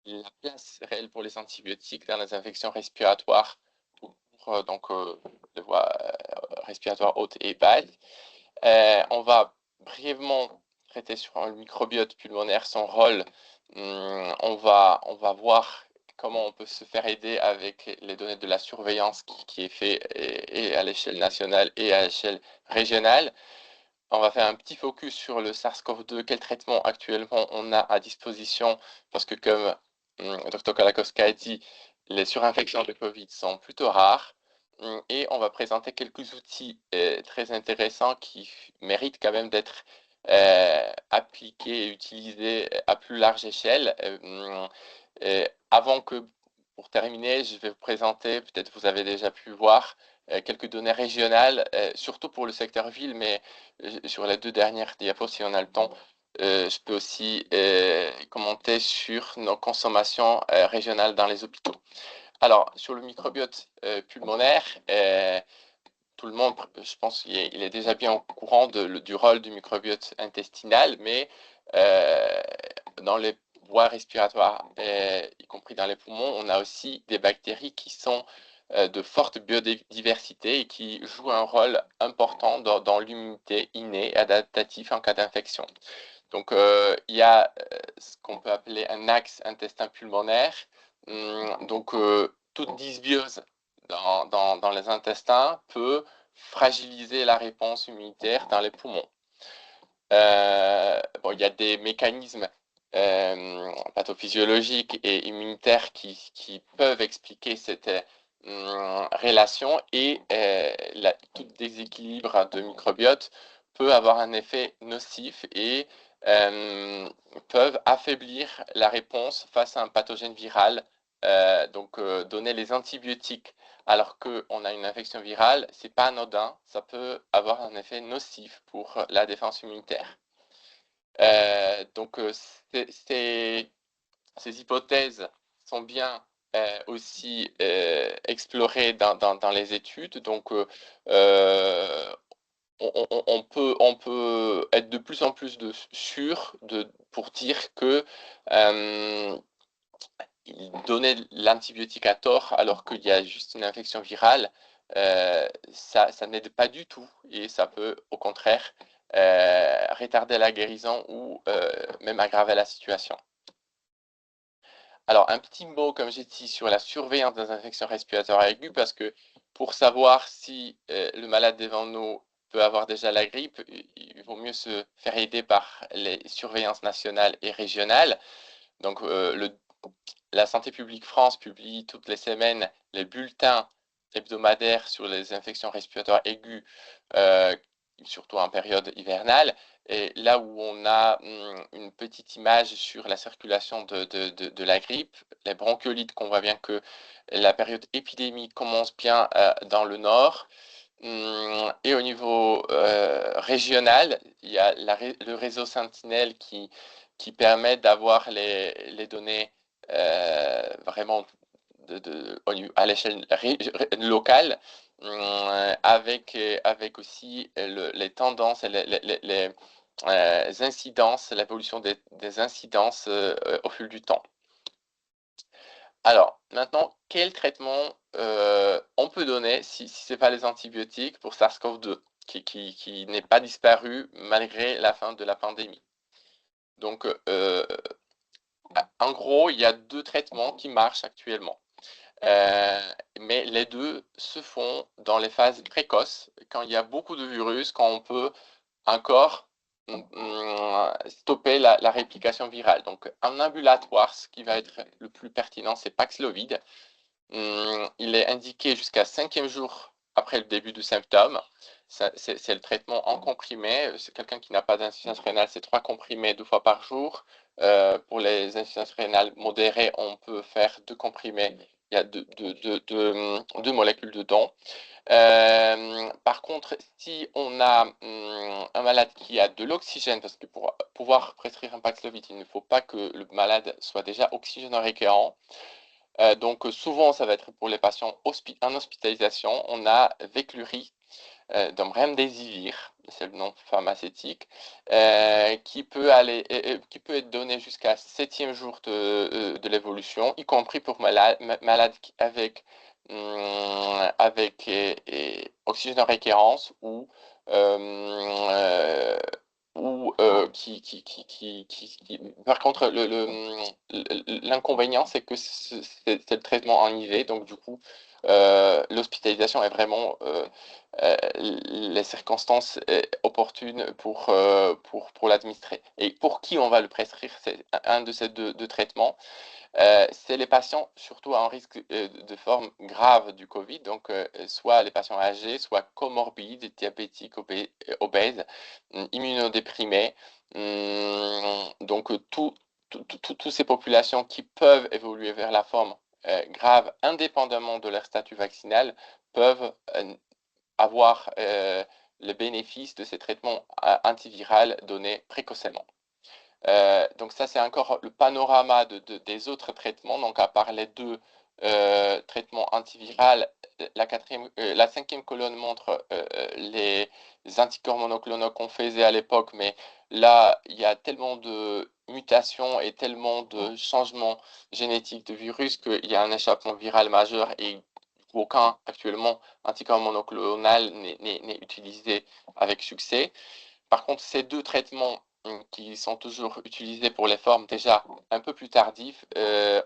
la place réelle pour les antibiotiques dans les infections respiratoires pour les voies respiratoires hautes et basses. On va brièvement traiter sur le microbiote pulmonaire, son rôle. On va voir comment on peut se faire aider avec les données de la surveillance qui est fait et à l'échelle nationale et à l'échelle régionale. On va faire un petit focus sur le SARS-CoV-2, quel traitement actuellement on a à disposition, parce que comme Dr. Kalakowska a dit, les surinfections de Covid sont plutôt rares. Et on va présenter quelques outils très intéressants qui méritent quand même d'être appliqués et utilisés à plus large échelle. Avant que, pour terminer, je vais vous présenter, peut-être vous avez déjà pu voir, quelques données régionales, surtout pour le secteur ville, mais sur les deux dernières diapos, si on a le temps, je peux aussi commenter sur nos consommations régionales dans les hôpitaux. Alors, sur le microbiote pulmonaire, tout le monde, je pense qu'il est déjà bien au courant du rôle du microbiote intestinal, mais dans les voies respiratoires, y compris dans les poumons, on a aussi des bactéries qui sont de forte biodiversité et qui jouent un rôle important dans l'immunité innée et adaptative en cas d'infection. Donc, il y a ce qu'on peut appeler un axe intestin pulmonaire. Toute dysbiose dans les intestins peut fragiliser la réponse immunitaire dans les poumons. Il y a des mécanismes pathophysiologiques et immunitaires qui peuvent expliquer cette relation et tout déséquilibre de microbiote peut avoir un effet nocif et peuvent affaiblir la réponse face à un pathogène viral. Donner les antibiotiques alors qu'on a une infection virale, c'est pas anodin, ça peut avoir un effet nocif pour la défense immunitaire. Ces hypothèses sont bien aussi explorées dans les études. On peut être de plus en plus sûr pour dire que donner l'antibiotique à tort alors qu'il y a juste une infection virale, ça n'aide pas du tout et ça peut au contraire retarder la guérison ou même aggraver la situation. Alors, un petit mot, comme j'ai dit, sur la surveillance des infections respiratoires aiguës, parce que pour savoir si le malade devant nous peut avoir déjà la grippe, il vaut mieux se faire aider par les surveillances nationales et régionales. Donc, la Santé publique France publie toutes les semaines les bulletins hebdomadaires sur les infections respiratoires aiguës, surtout en période hivernale. Et là où on a une petite image sur la circulation de la grippe, les bronchiolites, qu'on voit bien que la période épidémique commence bien dans le nord. Et au niveau régional, il y a le réseau Sentinelle qui permet d'avoir les données vraiment à l'échelle locale, avec aussi les tendances et les incidences, l'évolution des incidences au fil du temps. Alors, maintenant, quel traitement on peut donner si ce n'est pas les antibiotiques pour SARS-CoV-2, qui n'est pas disparu malgré la fin de la pandémie? Donc, en gros, il y a deux traitements qui marchent actuellement. Mais les deux se font dans les phases précoces, quand il y a beaucoup de virus, quand on peut encore stopper la réplication virale. Donc, en ambulatoire, ce qui va être le plus pertinent, c'est Paxlovid. Il est indiqué jusqu'à 5e jour après le début du symptôme. C'est le traitement en comprimé. C'est quelqu'un qui n'a pas d'insuffisance rénale, c'est 3 comprimés 2 fois par jour. Pour les insuffisances rénales modérées, on peut faire 2 comprimés. Il y a deux molécules dedans. Par contre, si on a un malade qui a de l'oxygène, parce que pour pouvoir prescrire un Paxlovid, il ne faut pas que le malade soit déjà oxygénant requérant. Souvent, ça va être pour les patients en hospitalisation. On a Veklury, donc remdesivir, c'est le nom pharmaceutique, qui peut être donné jusqu'à 7e jour de l'évolution, y compris pour malades avec oxygénoréquérance euh, par contre, l'inconvénient, c'est que c'est le traitement en IV, donc du coup, l'hospitalisation est vraiment les circonstances opportunes pour l'administrer. Et pour qui on va le prescrire, c'est un de ces deux traitements. C'est les patients surtout en risque de forme grave du Covid, donc soit les patients âgés, soit comorbides, diabétiques, obèses, immunodéprimés. Donc toutes ces populations qui peuvent évoluer vers la forme grave indépendamment de leur statut vaccinal peuvent avoir le bénéfice de ces traitements antiviraux donnés précocement. Donc ça, c'est encore le panorama des autres traitements. Donc à part les deux traitements antiviraux, la 5e colonne montre les anticorps monoclonaux qu'on faisait à l'époque, mais là, il y a tellement de mutations et tellement de changements génétiques de virus qu'il y a un échappement viral majeur et aucun actuellement anticorps monoclonal n'est utilisé avec succès. Par contre, ces deux traitements qui sont toujours utilisés pour les formes déjà un peu plus tardives,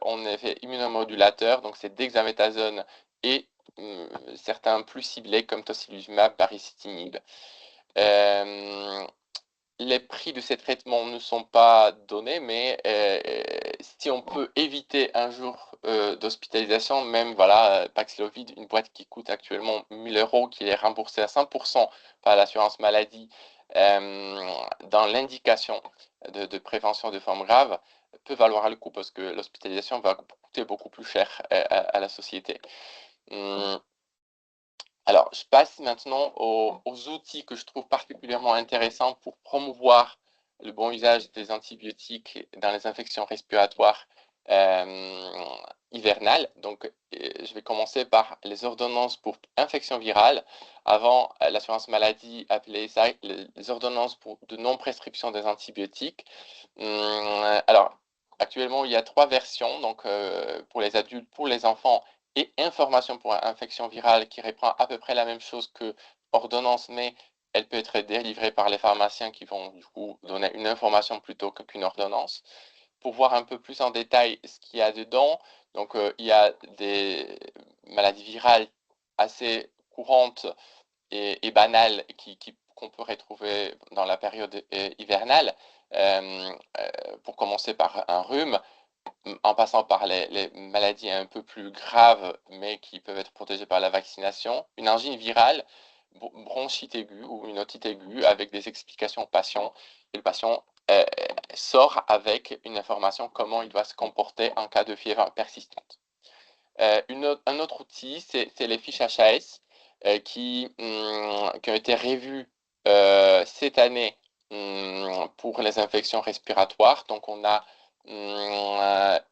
on effet immunomodulateur, donc c'est dexaméthasone et certains plus ciblés comme tocilizumab, baricitinib. Les prix de ces traitements ne sont pas donnés, mais si on peut éviter un jour d'hospitalisation, même voilà, Paxlovid, une boîte qui coûte actuellement 1 000 €, qui est remboursée à 100% par l'assurance maladie dans l'indication de prévention de formes graves, peut valoir le coup parce que l'hospitalisation va coûter beaucoup plus cher à la société. Alors, je passe maintenant aux outils que je trouve particulièrement intéressants pour promouvoir le bon usage des antibiotiques dans les infections respiratoires hivernales. Donc, je vais commencer par les ordonnances pour infections virales. Avant, l'assurance maladie appelait ça les ordonnances de non-prescription des antibiotiques. Alors, actuellement, il y a 3 versions, donc pour les adultes, pour les enfants et information pour infection virale qui reprend à peu près la même chose que ordonnance, mais elle peut être délivrée par les pharmaciens qui vont du coup donner une information plutôt qu'une ordonnance. Pour voir un peu plus en détail ce qu'il y a dedans, donc il y a des maladies virales assez courantes et banales qu'on peut retrouver dans la période hivernale. Pour commencer par un rhume, en passant par les maladies un peu plus graves, mais qui peuvent être protégées par la vaccination, une angine virale, bronchite aiguë ou une otite aiguë avec des explications au patient. Et le patient sort avec une information comment il doit se comporter en cas de fièvre persistante. Un autre outil, c'est les fiches HAS qui ont été revues cette année pour les infections respiratoires. Donc, on a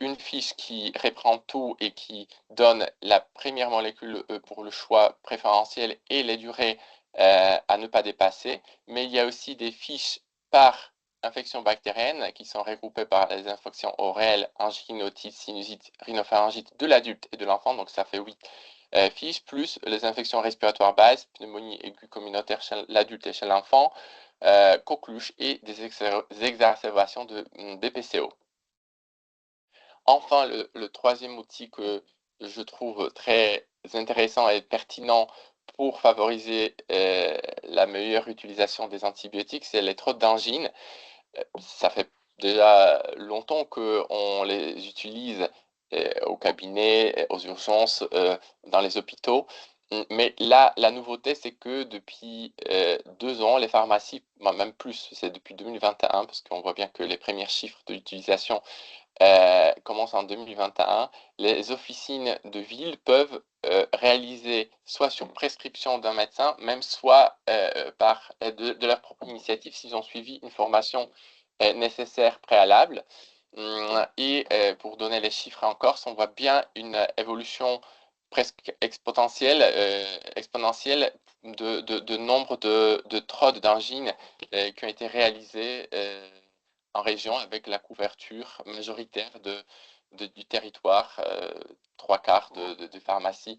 une fiche qui reprend tout et qui donne la première molécule pour le choix préférentiel et les durées à ne pas dépasser. Mais il y a aussi des fiches par infections bactériennes qui sont regroupées par les infections orales, angine, otite, sinusite, rhinopharyngite de l'adulte et de l'enfant. Donc, ça fait 8 fiches, plus les infections respiratoires basses, pneumonie aiguë communautaire chez l'adulte et chez l'enfant, coqueluche et des exacerbations de BPCO. Enfin, le troisième outil que je trouve très intéressant et pertinent pour favoriser la meilleure utilisation des antibiotiques, c'est les trottes d'angine. Ça fait déjà longtemps qu'on les utilise au cabinet, aux urgences, dans les hôpitaux. Mais là, la nouveauté, c'est que depuis 2 ans, les pharmacies, même plus, c'est depuis 2021, parce qu'on voit bien que les premiers chiffres d'utilisation commence en 2021, les officines de ville peuvent réaliser soit sur prescription d'un médecin, même soit de leur propre initiative s'ils ont suivi une formation nécessaire préalable. Et pour donner les chiffres en Corse, on voit bien une évolution presque exponentielle de nombre de trodes d'angines qui ont été réalisées en région avec la couverture majoritaire du territoire, trois quarts de pharmacies